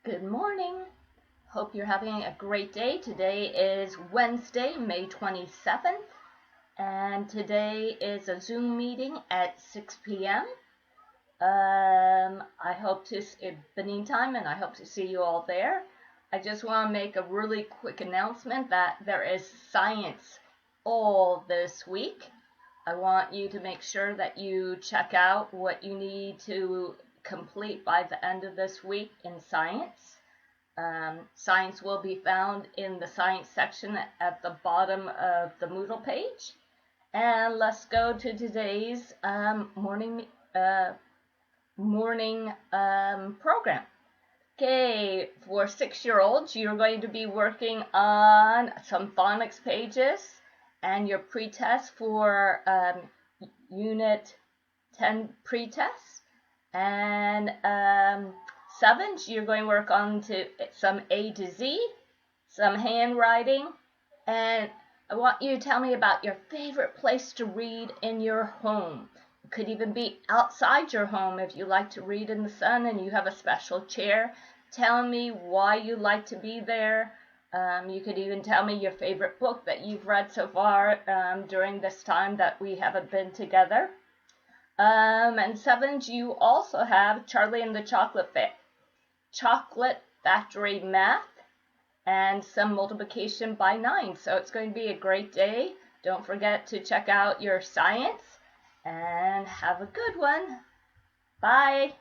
Good morning. Hope you're having a great day. Today is Wednesday, May 27th, and today is a Zoom meeting at 6 p.m. I hope to, Benin time, and I hope to see you all there. I just want to make a really quick announcement that there is science all this week. I want you to make sure that you check out what you need to complete by the end of this week in science. Science will be found in the science section at the bottom of the Moodle page. And let's go to today's morning program. Okay, for 6-year-olds, you're going to be working on some phonics pages and your pretest for Unit 10 pretest. And 7s, you're going to work on some A to Z, some handwriting, and I want you to tell me about your favorite place to read in your home. It could even be outside your home if you like to read in the sun and you have a special chair. Tell me why you like to be there. You could even tell me your favorite book that you've read so far during this time that we haven't been together. And 7s, you also have Charlie and the Chocolate Factory math and some multiplication by 9. So it's going to be a great day. Don't forget to check out your science and have a good one. Bye.